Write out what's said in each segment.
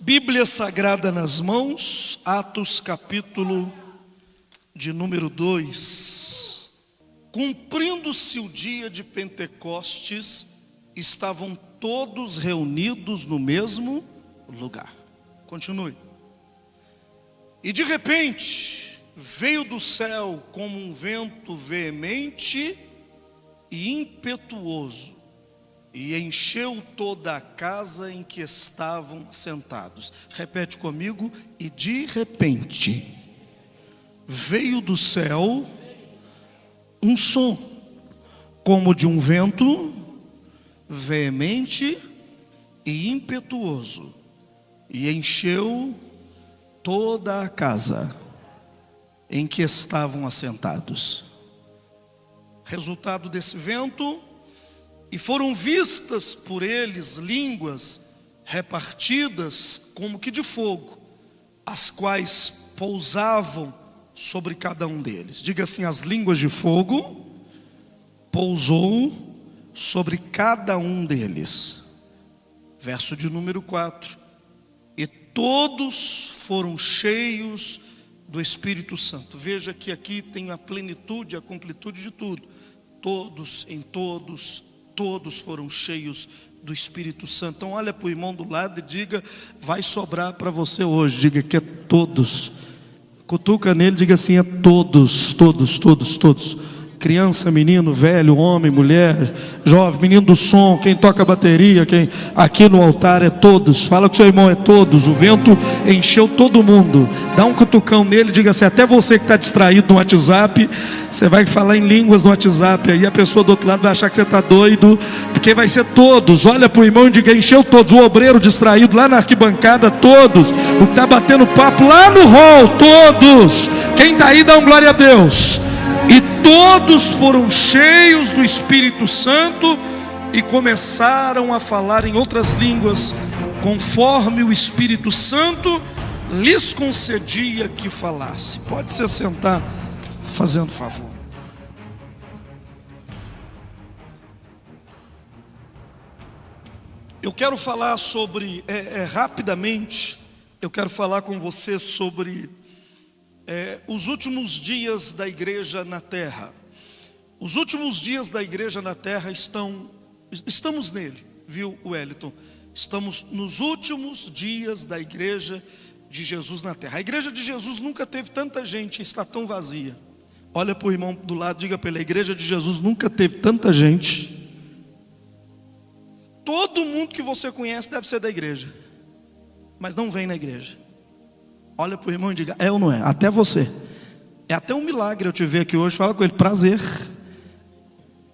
Bíblia Sagrada nas mãos, Atos capítulo de número 2. Cumprindo-se o dia de Pentecostes, estavam todos reunidos no mesmo lugar. Continue. E de repente, veio do céu como um vento veemente e impetuoso, e encheu toda a casa em que estavam sentados. Repete comigo. E de repente, veio do céu um som, como de um vento veemente e impetuoso, e encheu toda a casa em que estavam assentados. Resultado desse vento: e foram vistas por eles línguas repartidas como que de fogo, as quais pousavam sobre cada um deles. Diga assim: as línguas de fogo pousou sobre cada um deles. Verso de número 4. E todos foram cheios do Espírito Santo. Veja que aqui tem a plenitude, a completude de tudo. Todos, em todos foram cheios do Espírito Santo. Então olha para o irmão do lado e diga: vai sobrar para você hoje. Diga que é todos. Cutuca nele, diga assim: é todos. Criança, menino, velho, homem, mulher, jovem, menino do som, quem toca bateria, quem aqui no altar, é todos. Fala com seu irmão: é todos. O vento encheu todo mundo. Dá um cutucão nele, diga assim: até você que está distraído no WhatsApp, você vai falar em línguas no WhatsApp, aí a pessoa do outro lado vai achar que você está doido, porque vai ser todos. Olha para o irmão e diga: encheu todos. O obreiro distraído lá na arquibancada, todos. O que está batendo papo lá no hall, todos. Quem está aí, dá um glória a Deus. E todos foram cheios do Espírito Santo e começaram a falar em outras línguas, conforme o Espírito Santo lhes concedia que falasse. Pode se assentar, fazendo favor. Eu quero falar sobre, rapidamente, eu quero falar com você sobre os últimos dias da igreja na terra. Os últimos dias da igreja na terra estamos nele, viu, Wellington? Estamos nos últimos dias da igreja de Jesus na terra. A igreja de Jesus nunca teve tanta gente e está tão vazia. Olha para o irmão do lado, diga para ele: a igreja de Jesus nunca teve tanta gente. Todo mundo que você conhece deve ser da igreja, mas não vem na igreja. Olha para o irmão e diga: é ou não é? Até você. É até um milagre eu te ver aqui hoje. Fala com ele: prazer.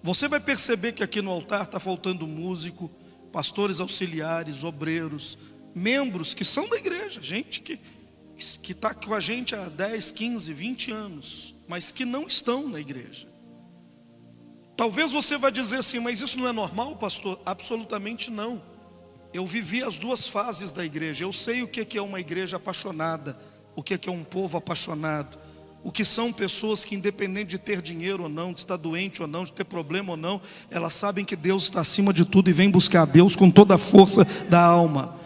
Você vai perceber que aqui no altar está faltando músico, pastores auxiliares, obreiros, membros que são da igreja, gente que está com a gente há 10, 15, 20 anos, mas que não estão na igreja. Talvez você vai dizer assim: mas isso não é normal, pastor? Absolutamente não. Eu vivi as duas fases da igreja. Eu sei o que é uma igreja apaixonada, o que é um povo apaixonado, o que são pessoas que, independente de ter dinheiro ou não, de estar doente ou não, de ter problema ou não, elas sabem que Deus está acima de tudo e vêm buscar a Deus com toda a força da alma.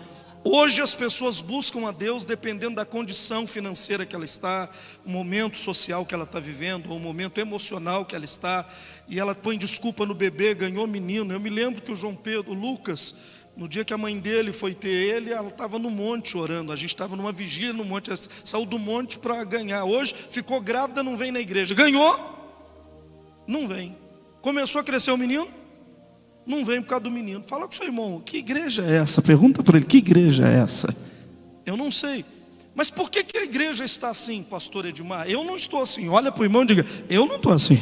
Hoje as pessoas buscam a Deus dependendo da condição financeira que ela está, o momento social que ela está vivendo, ou o momento emocional que ela está, e ela põe desculpa no bebê, ganhou menino. Eu me lembro que o Lucas, no dia que a mãe dele foi ter ele, ela estava no monte orando. A gente estava numa vigília no monte, ela saiu do monte para ganhar. Hoje ficou grávida, não vem na igreja. Ganhou, não vem. Começou a crescer o menino, não vem por causa do menino. Fala com o seu irmão: que igreja é essa? Pergunta para ele: que igreja é essa? Eu não sei. Mas por que a igreja está assim, pastor Edmar? Eu não estou assim. Olha para o irmão e diga: eu não estou assim.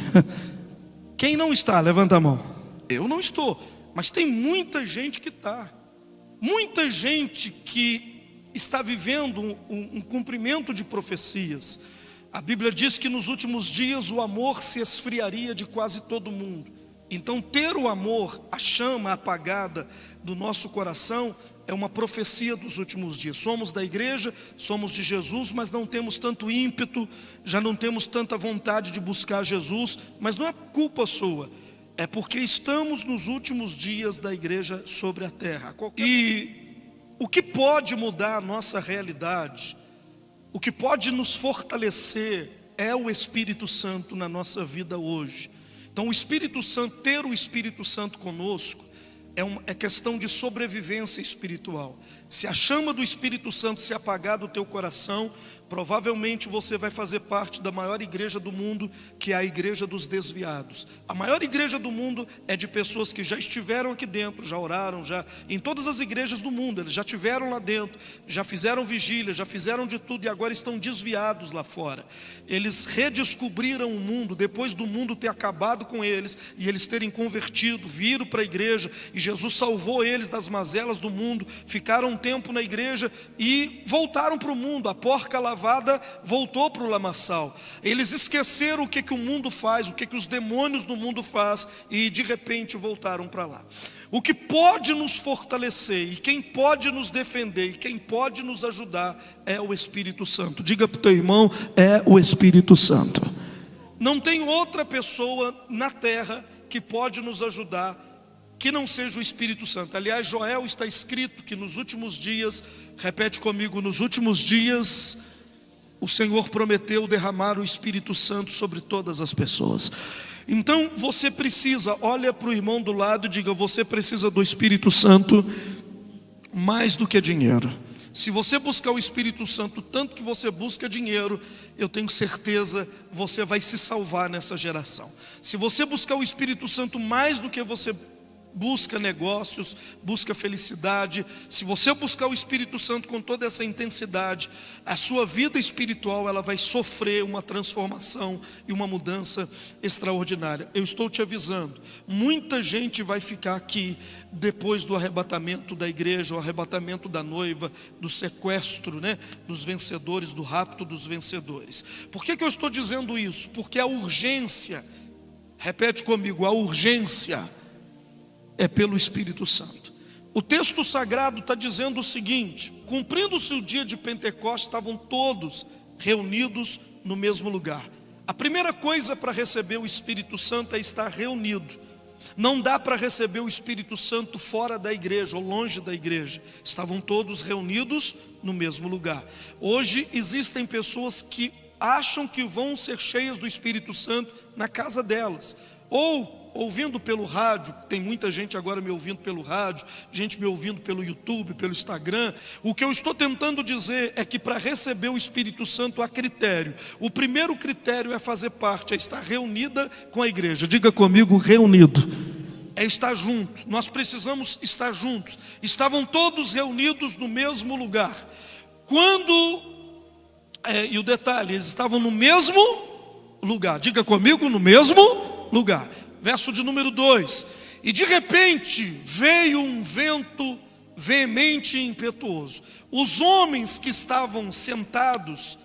Quem não está? Levanta a mão. Eu não estou. Mas tem muita gente que está. Muita gente que está vivendo um cumprimento de profecias. A Bíblia diz que nos últimos dias o amor se esfriaria de quase todo mundo. Então ter o amor, a chama apagada do nosso coração, é uma profecia dos últimos dias. Somos da igreja, somos de Jesus, mas não temos tanto ímpeto, já não temos tanta vontade de buscar Jesus. Mas não é culpa sua, é porque estamos nos últimos dias da igreja sobre a terra. E O que pode mudar a nossa realidade, o que pode nos fortalecer é o Espírito Santo na nossa vida hoje. Então o Espírito Santo, ter o Espírito Santo conosco, é questão de sobrevivência espiritual. Se a chama do Espírito Santo se apagar do teu coração, provavelmente você vai fazer parte da maior igreja do mundo, que é a igreja dos desviados. A maior igreja do mundo é de pessoas que já estiveram aqui dentro, já oraram, em todas as igrejas do mundo, eles já estiveram lá dentro, já fizeram vigília, já fizeram de tudo e agora estão desviados lá fora. Eles redescobriram o mundo, depois do mundo ter acabado com eles, e eles terem convertido, viram para a igreja, e Jesus salvou eles das mazelas do mundo, ficaram um tempo na igreja e voltaram para o mundo. A porca lavada voltou para o lamaçal. Eles esqueceram o que o mundo faz, o que os demônios do mundo faz, e de repente voltaram para lá. O que pode nos fortalecer, e quem pode nos defender, e quem pode nos ajudar é o Espírito Santo. Diga para o teu irmão, é o Espírito Santo. Não tem outra pessoa na terra que pode nos ajudar que não seja o Espírito Santo. Aliás, Joel está escrito que nos últimos dias, repete comigo, nos últimos dias o Senhor prometeu derramar o Espírito Santo sobre todas as pessoas. Então você precisa, olha para o irmão do lado e diga, você precisa do Espírito Santo mais do que dinheiro. Se você buscar o Espírito Santo tanto que você busca dinheiro, eu tenho certeza você vai se salvar nessa geração. Se você buscar o Espírito Santo mais do que você busca negócios, busca felicidade, se você buscar o Espírito Santo com toda essa intensidade, a sua vida espiritual ela vai sofrer uma transformação e uma mudança extraordinária. Eu estou te avisando, muita gente vai ficar aqui depois do arrebatamento da igreja, o arrebatamento da noiva, do sequestro, dos vencedores, do rapto dos vencedores. Por que eu estou dizendo isso? Porque a urgência, repete comigo, a urgência é pelo Espírito Santo. O texto sagrado está dizendo o seguinte: cumprindo-se o dia de Pentecostes, estavam todos reunidos no mesmo lugar. A primeira coisa para receber o Espírito Santo é estar reunido. Não dá para receber o Espírito Santo fora da igreja ou longe da igreja. Estavam todos reunidos no mesmo lugar. Hoje existem pessoas que acham que vão ser cheias do Espírito Santo na casa delas, ou ouvindo pelo rádio. Tem muita gente agora me ouvindo pelo rádio, gente me ouvindo pelo YouTube, pelo Instagram. O que eu estou tentando dizer é que para receber o Espírito Santo há critério. O primeiro critério é fazer parte, é estar reunida com a igreja. Diga comigo, reunido. É estar junto. Nós precisamos estar juntos. Estavam todos reunidos no mesmo lugar. E o detalhe, eles estavam no mesmo lugar. Diga comigo, no mesmo lugar. Verso de número 2: e de repente veio um vento veemente e impetuoso. Os homens que estavam sentados,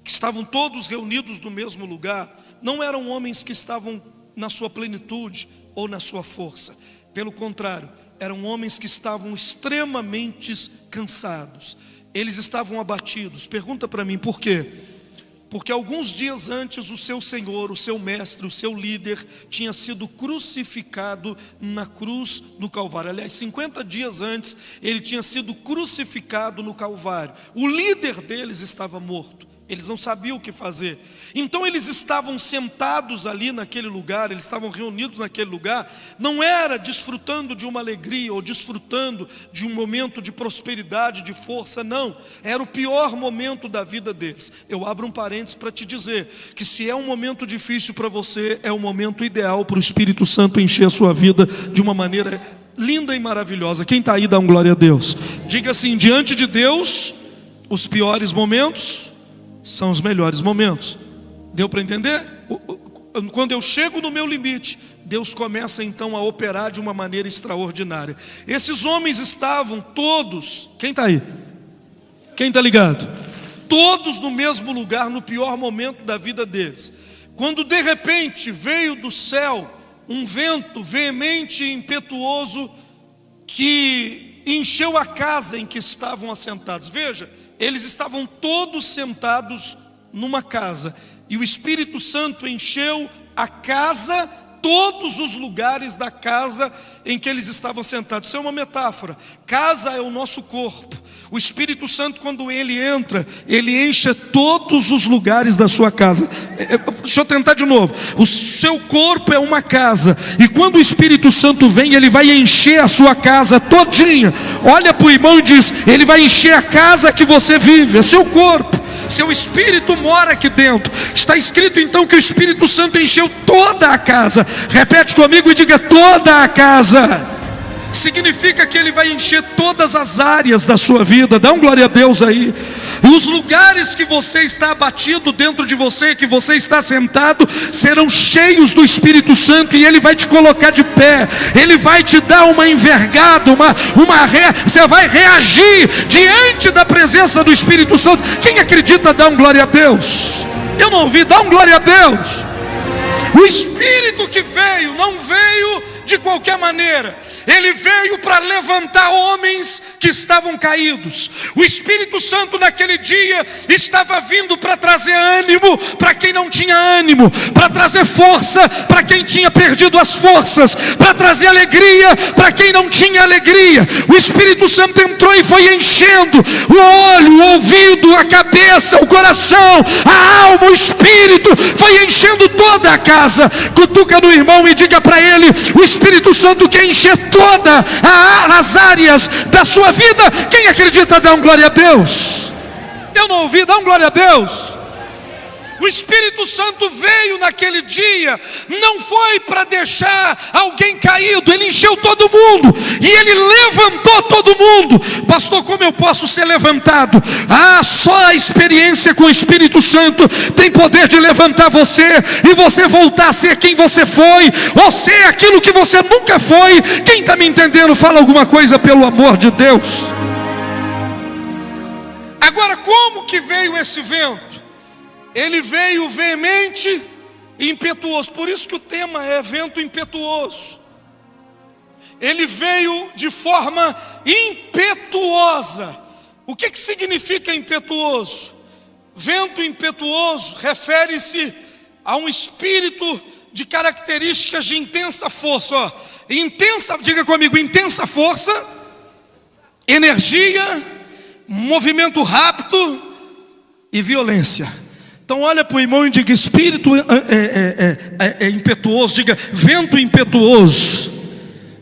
que estavam todos reunidos no mesmo lugar, não eram homens que estavam na sua plenitude ou na sua força. Pelo contrário, eram homens que estavam extremamente cansados. Eles estavam abatidos. Pergunta para mim, por quê? Porque alguns dias antes o seu Senhor, o seu mestre, o seu líder tinha sido crucificado na cruz do Calvário. Aliás, 50 dias antes ele tinha sido crucificado no Calvário. O líder deles estava morto. Eles não sabiam o que fazer. Então eles estavam sentados ali naquele lugar, eles estavam reunidos naquele lugar. Não era desfrutando de uma alegria ou desfrutando de um momento de prosperidade, de força, não. Era o pior momento da vida deles. Eu abro um parênteses para te dizer que se é um momento difícil para você, é o momento ideal para o Espírito Santo encher a sua vida de uma maneira linda e maravilhosa. Quem está aí, dá um glória a Deus. Diga assim: diante de Deus, os piores momentos são os melhores momentos. Deu para entender? Quando eu chego no meu limite, Deus começa então a operar de uma maneira extraordinária. Esses homens estavam todos, quem está aí? Quem está ligado? Todos no mesmo lugar, no pior momento da vida deles. Quando de repente veio do céu um vento veemente e impetuoso que encheu a casa em que estavam assentados. Veja, eles estavam todos sentados numa casa, e o Espírito Santo encheu a casa todos os lugares da casa em que eles estavam sentados. Isso é uma metáfora. Casa é o nosso corpo. O Espírito Santo, quando ele entra, ele enche todos os lugares da sua casa. Deixa eu tentar de novo. O seu corpo é uma casa, e quando o Espírito Santo vem, ele vai encher a sua casa todinha. Olha para o irmão e diz: ele vai encher a casa que você vive, é seu corpo. Seu espírito mora aqui dentro. Está escrito então que o Espírito Santo encheu toda a casa. Repete comigo e diga: toda a casa. Significa que ele vai encher todas as áreas da sua vida. Dá um glória a Deus aí. E os lugares que você está abatido dentro de você, que você está sentado, serão cheios do Espírito Santo, e ele vai te colocar de pé. Ele vai te dar uma envergada, você vai reagir diante da presença do Espírito Santo. Quem acredita, dá um glória a Deus. Eu não ouvi, dá um glória a Deus. O Espírito que veio, não veio de qualquer maneira. Ele veio para levantar homens que estavam caídos. O Espírito Santo naquele dia estava vindo para trazer ânimo para quem não tinha ânimo, para trazer força para quem tinha perdido as forças, para trazer alegria para quem não tinha alegria. O Espírito Santo entrou e foi enchendo o olho, o ouvido, a cabeça, o coração, a alma, o espírito, foi enchendo toda a casa. Cutuca no irmão e diga para ele: o Espírito Santo quer encher todas as áreas da sua vida. Quem acredita, dá um glória a Deus. Eu não ouvi, dá um glória a Deus. O Espírito Santo veio naquele dia, não foi para deixar alguém caído, ele encheu todo mundo, e ele levantou todo mundo. Pastor, como eu posso ser levantado? Só a experiência com o Espírito Santo tem poder de levantar você, e você voltar a ser quem você foi, ou ser aquilo que você nunca foi. Quem está me entendendo, fala alguma coisa, pelo amor de Deus. Agora, como que veio esse vento? Ele veio veemente e impetuoso. Por isso que o tema é vento impetuoso. Ele veio de forma impetuosa. O que significa impetuoso? Vento impetuoso refere-se a um espírito de características de intensa força. Intensa, diga comigo, intensa força, energia, movimento rápido e violência. Então olha para o irmão e diga: espírito impetuoso. Diga: vento impetuoso.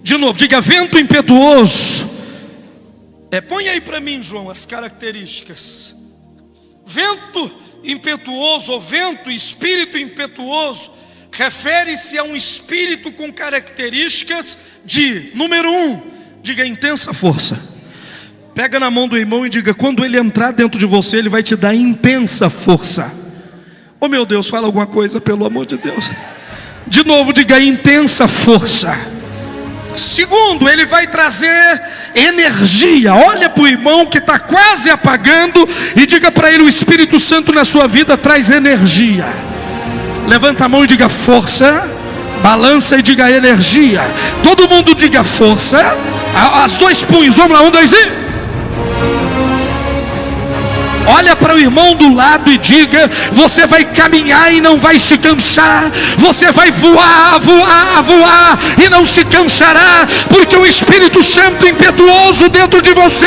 De novo, diga: vento impetuoso. Põe aí para mim, João, as características. Vento impetuoso, ou vento, espírito impetuoso, refere-se a um espírito com características de, número 1, diga: intensa força. Pega na mão do irmão e diga: quando ele entrar dentro de você, ele vai te dar intensa força. Oh meu Deus, fala alguma coisa, pelo amor de Deus. De novo, diga: intensa força. Segundo, ele vai trazer energia. Olha para o irmão que está quase apagando e diga para ele: o Espírito Santo na sua vida traz energia. Levanta a mão e diga: força. Balança e diga: energia. Todo mundo diga: força. As 2 punhos, vamos lá, 1, 2 e... Olha para o irmão do lado e diga: você vai caminhar e não vai se cansar. Você vai voar, voar, voar e não se cansará, porque o Espírito Santo impetuoso dentro de você,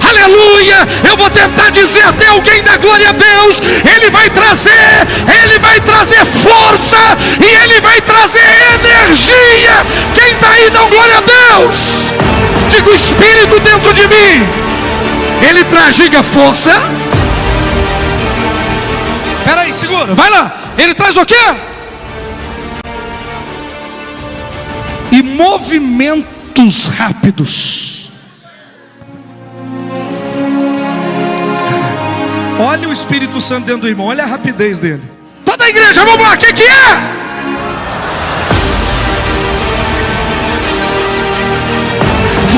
aleluia. Eu vou tentar dizer até alguém dá glória a Deus. Ele vai trazer força, e ele vai trazer energia. Quem está aí, dá glória a Deus. Diga: o Espírito dentro de mim, ele traz, diga, força. Peraí, segura, vai lá. Ele traz o quê? E movimentos rápidos. Olha o Espírito Santo dentro do irmão, olha a rapidez dele. Toda a igreja, vamos lá, o que é?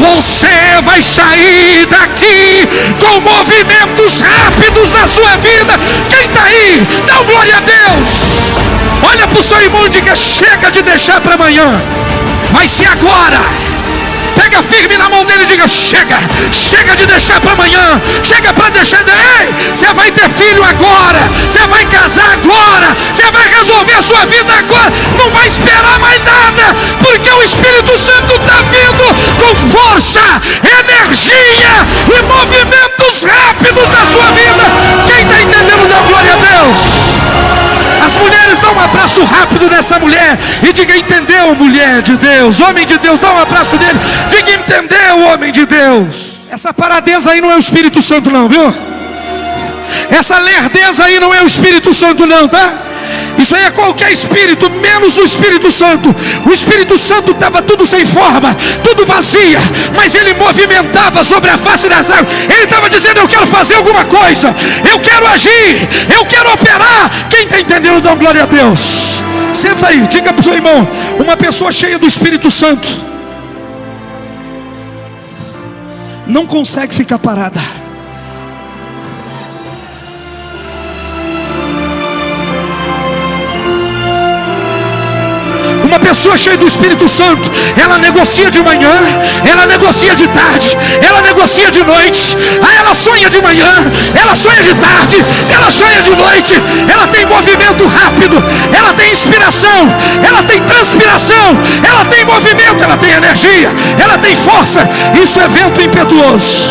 Você vai sair daqui com movimentos rápidos na sua vida. Quem está aí, dá glória a Deus. Olha para o seu irmão e diga: chega de deixar para amanhã, vai ser agora. Pega firme na mão dele e diga: chega de deixar para amanhã, chega para deixar. Ei, você vai ter filho agora, você vai casar agora, você vai resolver na sua vida agora. Não vai esperar mais nada, porque o Espírito Santo está vindo com força, energia e movimentos rápidos na sua vida. Quem está entendendo, dá glória a Deus. As mulheres, dão um abraço rápido nessa mulher e diga: entendeu, mulher de Deus, homem de Deus, dá um abraço nele, diga: entendeu, homem de Deus. Essa paradeza aí não é o Espírito Santo não, viu? Essa lerdeza aí não é o Espírito Santo não, tá? Isso aí é qualquer espírito, menos o Espírito Santo. O Espírito Santo estava tudo sem forma, tudo vazia, mas ele movimentava sobre a face das águas. Ele estava dizendo: eu quero fazer alguma coisa, eu quero agir, eu quero operar. Quem está entendendo, dá glória a Deus. Senta aí, diga para o seu irmão: uma pessoa cheia do Espírito Santo não consegue ficar parada. Uma pessoa cheia do Espírito Santo, ela negocia de manhã, ela negocia de tarde, ela negocia de noite. Ela sonha de manhã, ela sonha de tarde, ela sonha de noite. Ela tem movimento rápido, ela tem inspiração, ela tem transpiração, ela tem movimento, ela tem energia, ela tem força. Isso é vento impetuoso.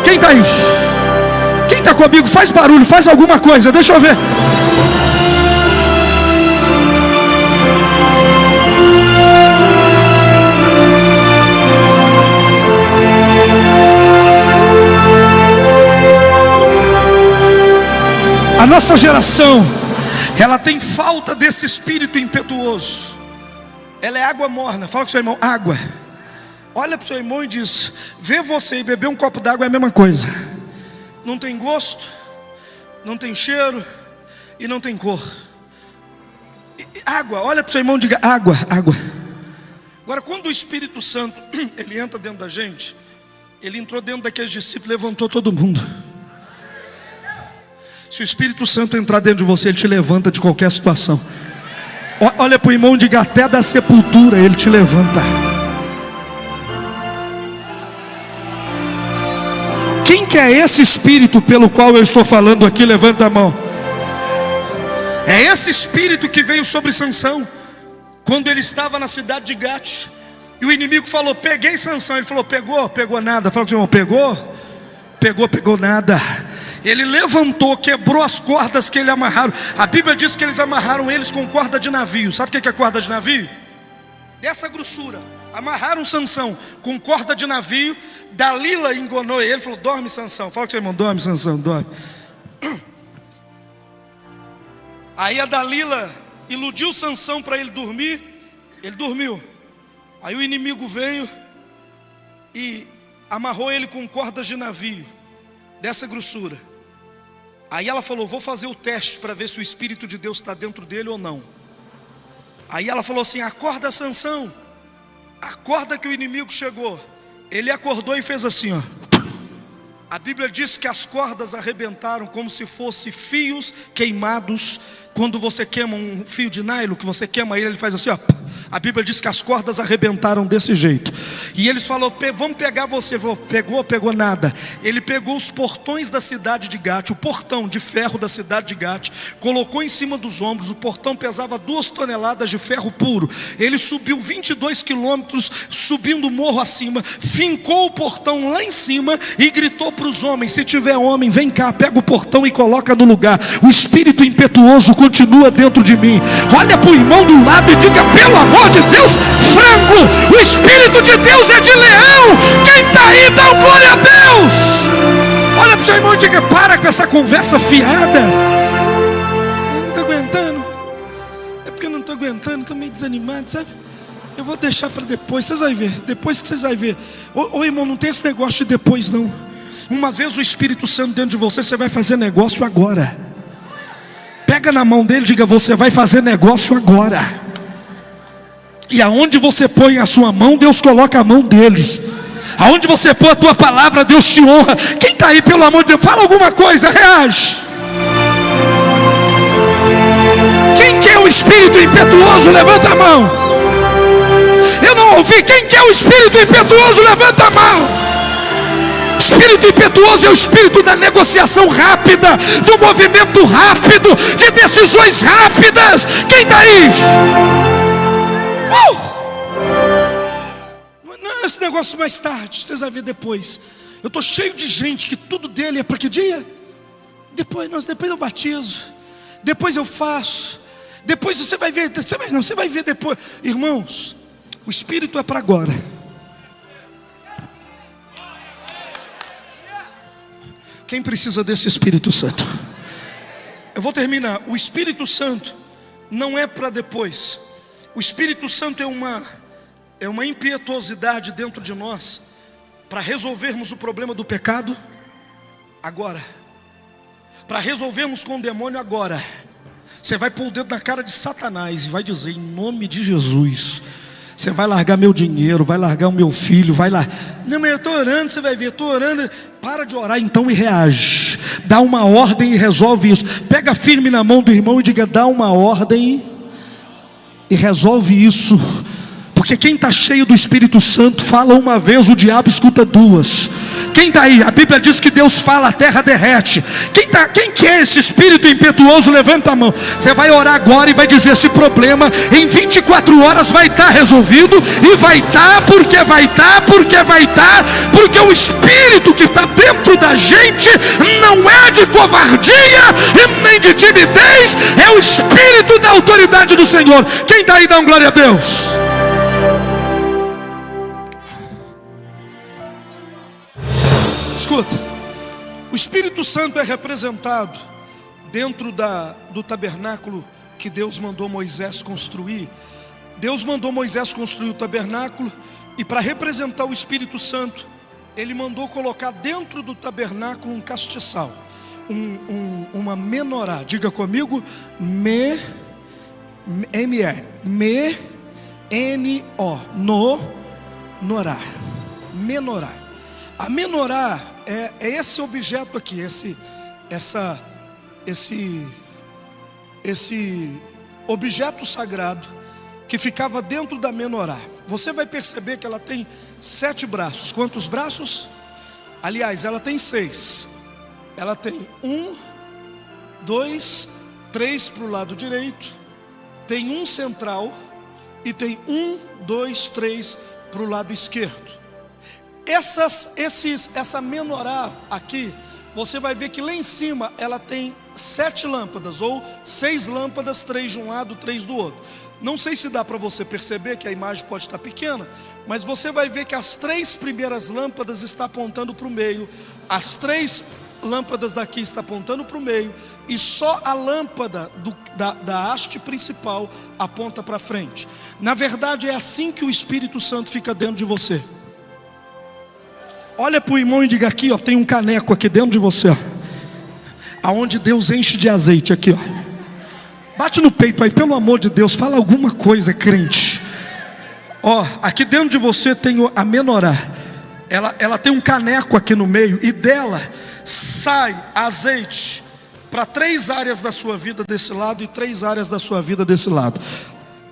Quem está aí? Quem está comigo? Faz barulho, faz alguma coisa, deixa eu ver. A nossa geração, ela tem falta desse espírito impetuoso. Ela é água morna. Fala com o seu irmão: água. Olha para o seu irmão e diz: ver você e beber um copo d'água é a mesma coisa. Não tem gosto, não tem cheiro e não tem cor. Água. Olha para o seu irmão e diga: água, água. Agora, quando o Espírito Santo ele entra dentro da gente, ele entrou dentro daqueles discípulos, levantou todo mundo. Se o Espírito Santo entrar dentro de você, ele te levanta de qualquer situação. Olha para o irmão e diga: até da sepultura ele te levanta. Quem que é esse Espírito pelo qual eu estou falando aqui? Levanta a mão. É esse Espírito que veio sobre Sansão, quando ele estava na cidade de Gate, e o inimigo falou: peguei Sansão. Ele falou: pegou? Pegou nada. Fala com o irmão: pegou? Pegou nada. Ele levantou, quebrou as cordas que ele amarraram. A Bíblia diz que eles amarraram eles com corda de navio. Sabe o que é corda de navio? Dessa grossura. Amarraram Sansão com corda de navio. Dalila enganou ele, falou: dorme, Sansão. Fala com seu irmão: dorme, Sansão, dorme. Aí a Dalila iludiu Sansão para ele dormir. Ele dormiu. Aí o inimigo veio e amarrou ele com cordas de navio dessa grossura. Aí ela falou: vou fazer o teste para ver se o Espírito de Deus está dentro dele ou não. Aí ela falou assim: acorda, Sansão. Acorda que o inimigo chegou. Ele acordou e fez assim, ó. A Bíblia diz que as cordas arrebentaram como se fossem fios queimados. Quando você queima um fio de nylon, que você queima ele faz assim, ó. A Bíblia diz que as cordas arrebentaram desse jeito. E eles falaram: vamos pegar você. Ele falou: pegou nada. Ele pegou os portões da cidade de Gate, o portão de ferro da cidade de Gate, colocou em cima dos ombros. O portão pesava 2 toneladas de ferro puro. Ele subiu 22 quilômetros, subindo o morro acima, fincou o portão lá em cima e gritou para os homens: se tiver homem, vem cá, pega o portão e coloca no lugar. O espírito impetuoso continua dentro de mim. Olha para o irmão do lado e diga: pelo amor de Deus, frango, o Espírito de Deus é de leão. Quem está aí, dá glória a Deus. Olha para o seu irmão e diga: para com essa conversa fiada. Eu não estou aguentando. É porque eu não estou aguentando, estou meio desanimado, sabe? Eu vou deixar para depois, vocês vão ver. Depois que vocês vão ver. Ô irmão, não tem esse negócio de depois não. Uma vez o Espírito Santo dentro de você, você vai fazer negócio agora. Pega na mão dele e diga: você vai fazer negócio agora. E aonde você põe a sua mão, Deus coloca a mão dele. Aonde você põe a tua palavra, Deus te honra. Quem está aí, pelo amor de Deus, fala alguma coisa, reage. Quem quer o espírito impetuoso, levanta a mão. Eu não ouvi. Quem quer o espírito impetuoso, levanta a mão. espírito impetuoso é o espírito da negociação rápida, do movimento rápido, de decisões rápidas. Quem está aí? Não, esse negócio mais tarde, vocês vão ver depois. Eu estou cheio de gente que tudo dele é para que dia? Depois eu batizo, depois eu faço, depois você vai ver, você vai ver depois. Irmãos, o Espírito é para agora. Quem precisa desse Espírito Santo? Eu vou terminar. O Espírito Santo não é para depois. O Espírito Santo é uma impetuosidade dentro de nós para resolvermos o problema do pecado agora, para resolvermos com o demônio agora. Você vai pôr o dedo na cara de Satanás e vai dizer: em nome de Jesus, você vai largar meu dinheiro, vai largar o meu filho, vai lá. Não, mas eu estou orando, você vai ver, estou orando. Para de orar então e reage. Dá uma ordem e resolve isso. Pega firme na mão do irmão e diga: dá uma ordem e resolve isso. Porque quem está cheio do Espírito Santo fala uma vez, o diabo escuta duas. Quem está aí? A Bíblia diz que Deus fala, a terra derrete. Quem que é esse espírito impetuoso? Levanta a mão. Você vai orar agora e vai dizer: esse problema em 24 horas vai estar resolvido. E vai estar, porque vai estar, porque vai estar. Porque o espírito que está dentro da gente não é de covardia e nem de timidez. É o espírito da autoridade do Senhor. Quem está aí, dá uma glória a Deus. Escuta, o Espírito Santo é representado dentro do tabernáculo que Deus mandou Moisés construir. Deus mandou Moisés construir o tabernáculo, e para representar o Espírito Santo, Ele mandou colocar dentro do tabernáculo um castiçal, uma menorá. Diga comigo: menorá. Menorá. A menorá é esse objeto aqui, esse objeto sagrado que ficava dentro da menorá. Você vai perceber que ela tem 7 braços. Quantos braços? Aliás, ela tem 6. Ela tem 1, 2, 3 para o lado direito, tem um central e tem 1, 2, 3 para o lado esquerdo. Essa menorá aqui, você vai ver que lá em cima ela tem 7 lâmpadas, ou 6 lâmpadas, 3 de um lado, 3 do outro. Não sei se dá para você perceber, que a imagem pode estar pequena, mas você vai ver que as 3 primeiras lâmpadas estão apontando para o meio, as 3 lâmpadas daqui estão apontando para o meio, e só a lâmpada da haste principal aponta para frente. Na verdade, é assim que o Espírito Santo fica dentro de você. Olha para o irmão e diga: aqui, ó, tem um caneco aqui dentro de você, ó, aonde Deus enche de azeite aqui, ó. Bate no peito aí, pelo amor de Deus, fala alguma coisa, crente. Ó, aqui dentro de você tem a menorá. Ela tem um caneco aqui no meio, e dela sai azeite para 3 áreas da sua vida desse lado e 3 áreas da sua vida desse lado.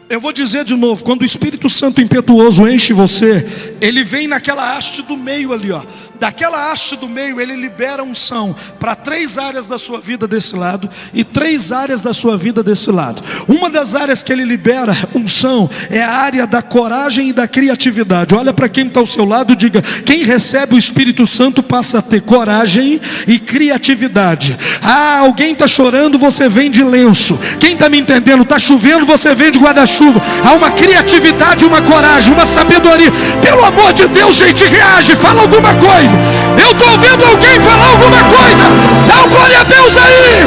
Eu vou dizer de novo: quando o Espírito Santo impetuoso enche você, ele vem naquela haste do meio ali, ó. Daquela haste do meio ele libera unção para 3 áreas da sua vida desse lado e 3 áreas da sua vida desse lado. Uma das áreas que ele libera unção é a área da coragem e da criatividade. Olha para quem está ao seu lado e diga: quem recebe o Espírito Santo passa a ter coragem e criatividade. Ah, alguém está chorando, você vem de lenço. Quem está me entendendo? Está chovendo, você vem de guarda-chuva. Há uma criatividade, uma coragem, uma sabedoria. Pelo amor de Deus, gente, reage, fala alguma coisa. Eu estou ouvindo alguém falar alguma coisa. Dá uma glória a Deus aí.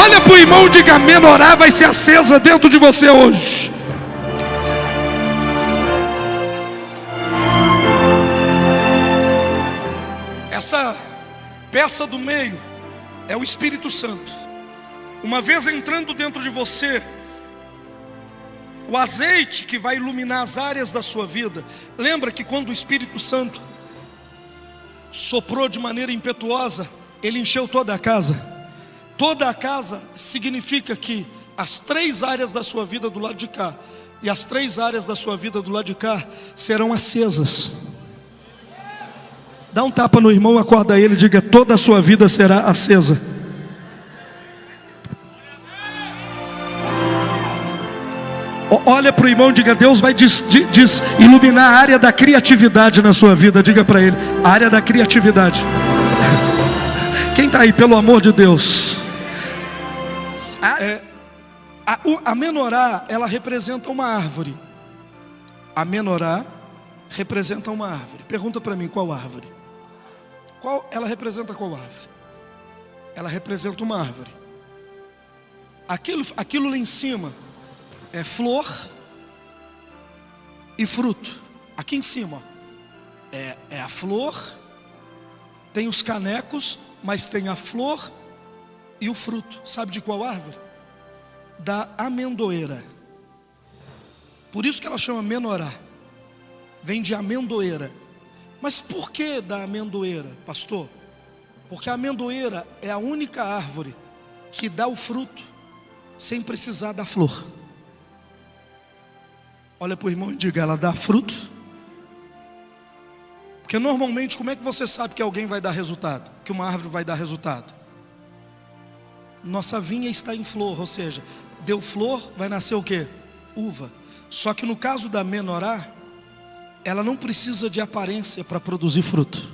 Olha para o irmão e diga: a menorá vai ser acesa dentro de você hoje. Essa peça do meio é o Espírito Santo. Uma vez entrando dentro de você, o azeite que vai iluminar as áreas da sua vida. Lembra que quando o Espírito Santo soprou de maneira impetuosa, ele encheu toda a casa. Toda a casa significa que as 3 áreas da sua vida do lado de cá e as 3 áreas da sua vida do lado de cá serão acesas. Dá um tapa no irmão, acorda ele e diga: toda a sua vida será acesa. Olha para o irmão e diga: Deus vai iluminar a área da criatividade na sua vida. Diga para ele: a área da criatividade. Quem está aí, pelo amor de Deus? A menorá, ela representa uma árvore. A menorá representa uma árvore. Pergunta para mim, qual árvore? Ela representa qual árvore? Ela representa uma árvore. Aquilo lá em cima é flor e fruto. Aqui em cima é a flor, tem os canecos, mas tem a flor e o fruto. Sabe de qual árvore? Da amendoeira. Por isso que ela chama menorá. Vem de amendoeira. Mas por que da amendoeira, pastor? Porque a amendoeira é a única árvore que dá o fruto sem precisar da flor. Olha para o irmão e diga: ela dá fruto. Porque normalmente, como é que você sabe que alguém vai dar resultado? Que uma árvore vai dar resultado? Nossa vinha está em flor, ou seja, deu flor, vai nascer o quê? Uva. Só que no caso da menorá, ela não precisa de aparência para produzir fruto.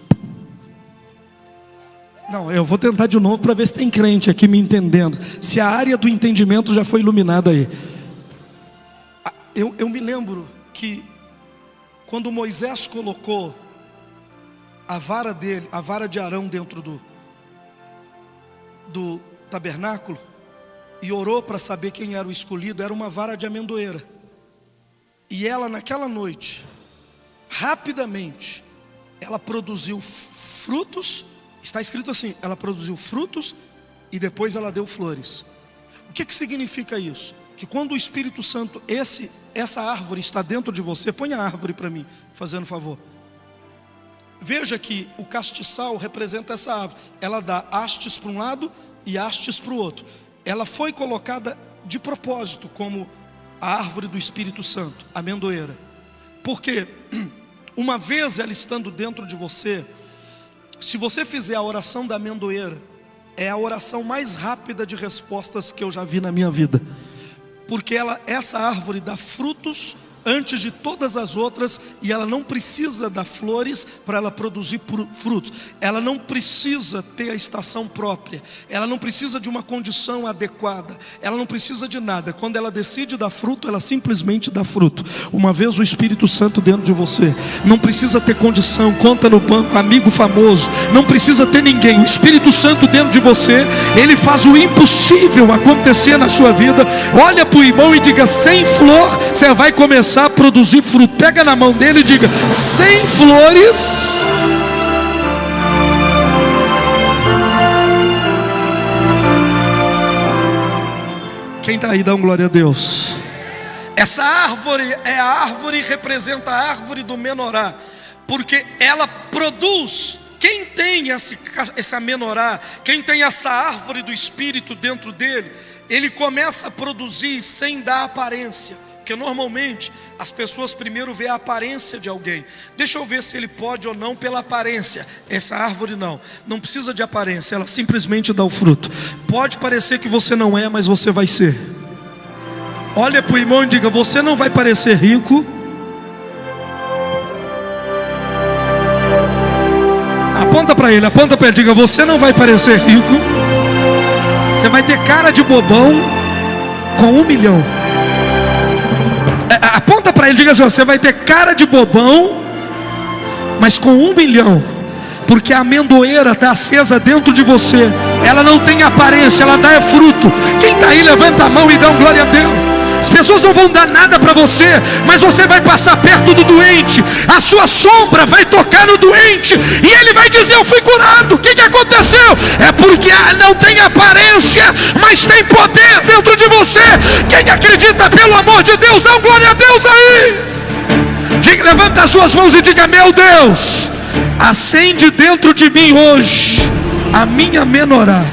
Não, eu vou tentar de novo para ver se tem crente aqui me entendendo. Se a área do entendimento já foi iluminada aí. Eu me lembro que quando Moisés colocou a vara dele, a vara de Arão dentro do tabernáculo e orou para saber quem era o escolhido, era uma vara de amendoeira. E ela naquela noite, rapidamente, ela produziu frutos. Está escrito assim: ela produziu frutos e depois ela deu flores. O que significa isso? Que quando o Espírito Santo, essa árvore está dentro de você. Põe a árvore para mim, fazendo favor. Veja que o castiçal representa essa árvore. Ela dá hastes para um lado e hastes para o outro. Ela foi colocada de propósito como a árvore do Espírito Santo, a amendoeira. Porque uma vez ela estando dentro de você, se você fizer a oração da amendoeira, é a oração mais rápida de respostas que eu já vi na minha vida. Porque essa árvore dá frutos antes de todas as outras, e ela não precisa dar flores para ela produzir frutos. Ela não precisa ter a estação própria. Ela não precisa de uma condição adequada. Ela não precisa de nada. Quando ela decide dar fruto, ela simplesmente dá fruto. Uma vez o Espírito Santo dentro de você, não precisa ter condição, conta no banco, amigo famoso, não precisa ter ninguém. O Espírito Santo dentro de você, ele faz o impossível acontecer na sua vida. Olha para o irmão e diga: sem flor você vai começar a produzir fruto. Pega na mão dele e diga: sem flores quem está aí, dá um glória a Deus. Essa árvore é a árvore, representa a árvore do menorá, porque ela produz. Quem tem essa menorá, quem tem essa árvore do Espírito dentro dele, ele começa a produzir sem dar aparência. Porque normalmente as pessoas primeiro vê a aparência de alguém. Deixa eu ver se ele pode ou não pela aparência. Essa árvore não precisa de aparência, ela simplesmente dá o fruto. Pode parecer que você não é, mas você vai ser. Olha para o irmão e diga: você não vai parecer rico. Aponta para ele, diga: você não vai parecer rico. Você vai ter cara de bobão com 1 milhão. Aponta para ele, diga assim: você vai ter cara de bobão, mas com 1 milhão. Porque a amendoeira está acesa dentro de você. Ela não tem aparência, ela dá fruto. Quem está aí, levanta a mão e dá um glória a Deus. As pessoas não vão dar nada para você, mas você vai passar perto do doente. A sua sombra vai tocar no doente e ele vai dizer: eu fui curado. O que aconteceu? É porque não tem aparência, mas tem poder dentro de você. Quem acredita, pelo amor de Deus, dá um glória a Deus aí. Levanta as duas mãos e diga: meu Deus, acende dentro de mim hoje a minha menorá.